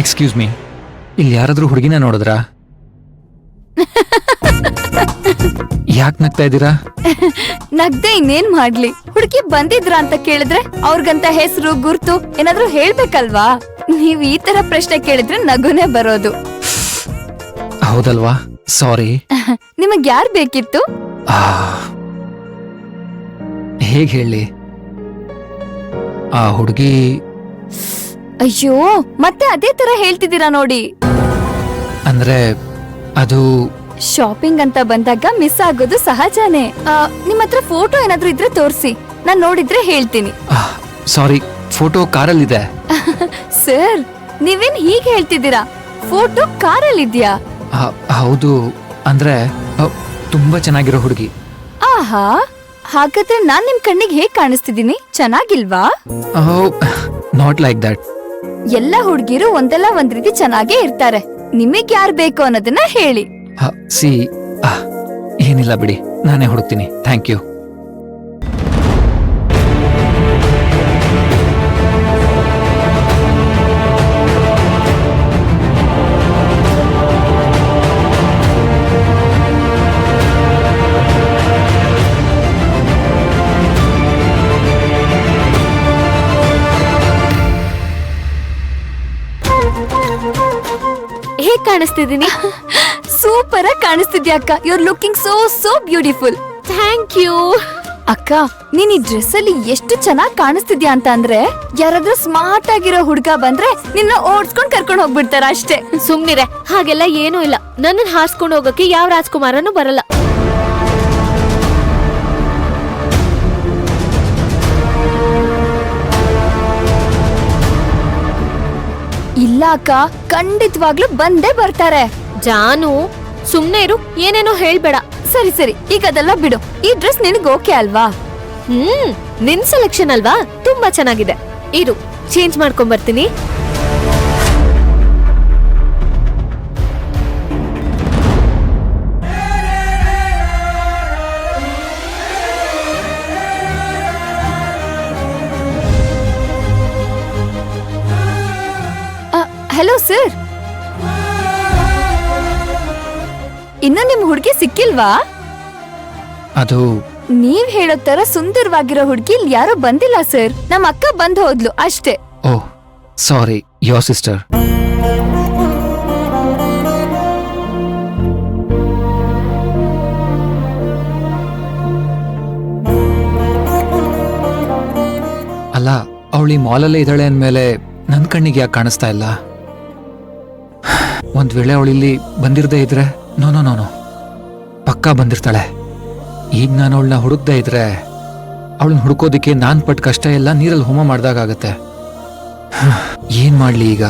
Excuse me, ಇಲ್ಲಿ ಯಾರಾದ್ರೂ ಹುಡುಗಿನ ನೋಡಿದ್ರಾ? ಯಾಕೆ ನಗ್ತಾ ಇದ್ದೀರಾ? ನಗ್ದೆ ಇನ್ನೇನ್ ಮಾಡ್ಲಿ, ಹುಡುಗಿ ಬಂದಿದ್ರ ಅಂತ ಕೇಳಿದ್ರೆ ಅವ್ರಿಗಂತ ಹೆಸರು ಗುರ್ತು ಏನಾದ್ರೂ ಹೇಳ್ಬೇಕಲ್ವಾ? ನೀವ್ ಈ ತರ ಪ್ರಶ್ನೆ ಕೇಳಿದ್ರೆ ನಗುನೇ ಬರೋದು. ಹೌದಲ್ವಾ? ಸಾರಿ. ನಿಮಗ್ ಯಾರ್ ಬೇಕಿತ್ತು? ಹೇಗ್ ಹೇಳಿ, ಆ ಹುಡುಗಿ ಅಯ್ಯೋ, ಮತ್ತೆ ಅದೇ ತರ ಹೇಳ್ತಿದ್ದೀರಾ ನೋಡಿ. ಅಂದ್ರೆ ಅದು ಶಾಪಿಂಗ್ ಅಂತ ಬಂದಾಗ ಮಿಸ್ ಆಗೋದು ಸಹಜನೇ. ನಿಮ್ ಹತ್ರ ಫೋಟೋ ಏನಾದ್ರೂ ಇದ್ರೆ ತೋರ್ಸಿ, ನಾನ್ ನೋಡಿದ್ರೆ ಹೇಳ್ತೀನಿ. ಸಾರಿ, ಫೋಟೋ ಕಾರಲ್ಲಿದೆ. ಸರ್, ನೀವೇನ್ ಹೀಗೆ ಹೇಳ್ತಿದ್ದೀರಾ? ಫೋಟೋ ಕಾರಲ್ಲಿದ್ಯಾ? ಹೌದು, ಅಂದ್ರೆ ತುಂಬಾ ಚೆನ್ನಾಗಿರೋ ಹುಡುಗಿ. ಆಹಾ, ಹಾಗಾದ್ರೆ ನಾನ್ ನಿಮ್ ಕಣ್ಣಿಗೆ ಹೇಗ್ ಕಾಣಿಸ್ತಿದೀನಿ? ಚೆನ್ನಾಗಿಲ್ವಾ? Not like that. ಎಲ್ಲ ಹುಡ್ಗಿರು ಒಂದಲ್ಲ ಒಂದ್ ರೀತಿ ಚೆನ್ನಾಗೇ ಇರ್ತಾರೆ. ನಿಮಗ್ ಯಾರ್ ಬೇಕು ಅನ್ನೋದನ್ನ ಹೇಳಿ. ಸಿ, ಏನಿಲ್ಲ ಬಿಡಿ, ನಾನೇ ಹುಡುಕ್ತೀನಿ. Thank you. ಹೇಗ್ ಕಾಣಿಸ್ತಿದೀನಿ? ಸೂಪರ್ ಆಗಿ ಕಾಣಿಸ್ತಿದ್ಯಾ ಅಕ್ಕ. You are looking so beautiful. Thank you ಅಕ್ಕ. ನೀನ್ ಈ ಡ್ರೆಸ್ ಅಲ್ಲಿ ಎಷ್ಟು ಚೆನ್ನಾಗಿ ಕಾಣಿಸ್ತಿದ್ಯಾ ಅಂತ ಅಂದ್ರೆ, ಯಾರಾದ್ರೂ ಸ್ಮಾರ್ಟ್ ಆಗಿರೋ ಹುಡ್ಗ ಬಂದ್ರೆ ನಿನ್ನ ಓಡ್ಸ್ಕೊಂಡ್ ಕರ್ಕೊಂಡ್ ಹೋಗ್ಬಿಡ್ತಾರ ಅಷ್ಟೇ. ಸುಮ್ನಿರೆ, ಹಾಗೆಲ್ಲ ಏನೂ ಇಲ್ಲ. ನನ್ನನ್ ಹಾರ್ಸ್ಕೊಂಡ್ ಹೋಗಕ್ಕೆ ಯಾವ ರಾಜ್ಕುಮಾರನು ಬರಲ್ಲ. ಇಲ್ಲ ಅಕ್ಕ, ಖಂಡಿತವಾಗ್ಲೂ ಬಂದೇ ಬರ್ತಾರೆ. ಜಾನು, ಸುಮ್ನೆ ಇರು, ಏನೇನೋ ಹೇಳ್ಬೇಡ. ಸರಿ ಸರಿ, ಈಗ ಅದೆಲ್ಲ ಬಿಡು. ಈ ಡ್ರೆಸ್ ನಿನಗ್ ಓಕೆ ಅಲ್ವಾ? ನಿನ್ ಸೆಲೆಕ್ಷನ್ ಅಲ್ವಾ, ತುಂಬಾ ಚೆನ್ನಾಗಿದೆ. ಇರು, ಚೇಂಜ್ ಮಾಡ್ಕೊಂಡ್ ಬರ್ತೀನಿ. ಹಲೋ ಸರ್, ಇನ್ನು ನಿಮ್ ಹುಡ್ಗಿ ಸಿಕ್ಕಿಲ್ವಾ? ಅದು ನೀವ್ ಹೇಳೋ ತರ ಸುಂದರವಾಗಿರೋ ಹುಡ್ಗಿ ಇಲ್ಲಿ ಯಾರೋ ಬಂದಿಲ್ಲ ಸರ್. ನಮ್ ಅಕ್ಕ ಬಂದ್ ಹೋದ್ಲು ಅಷ್ಟೇ. ಓಹ್ ಸಾರಿ, ಯೋರ್ ಸಿಸ್ಟರ್. ಅಲ್ಲ, ಅವಳಿ ಮಾಲಲ್ಲೇ ಇದ್ದಾಳೆ ಅಂದ್ಮೇಲೆ ನನ್ ಕಣ್ಣಿಗೆ ಯಾಕೆ ಕಾಣಿಸ್ತಾ ಇಲ್ಲ? ಒಂದ್ ವೇಳೆ ಅವಳಿಲ್ಲಿ ಬಂದಿರದೇ ಇದ್ರೆ, ನೋ ನೋ ನೋ ನೋ, ಪಕ್ಕಾ ಬಂದಿರ್ತಾಳೆ. ಈಗ ನಾನು ಅವಳನ್ನ ಹುಡುಕ್ದೇ ಇದ್ರೆ, ಅವಳನ್ನ ಹುಡುಕೋದಿಕ್ಕೆ ನಾನ್ ಪಟ್ಟ ಕಷ್ಟ ಎಲ್ಲ ನೀರಲ್ಲಿ ಹೋಮ ಮಾಡ್ದಾಗತ್ತೆ. ಏನ್ ಮಾಡ್ಲಿ ಈಗ?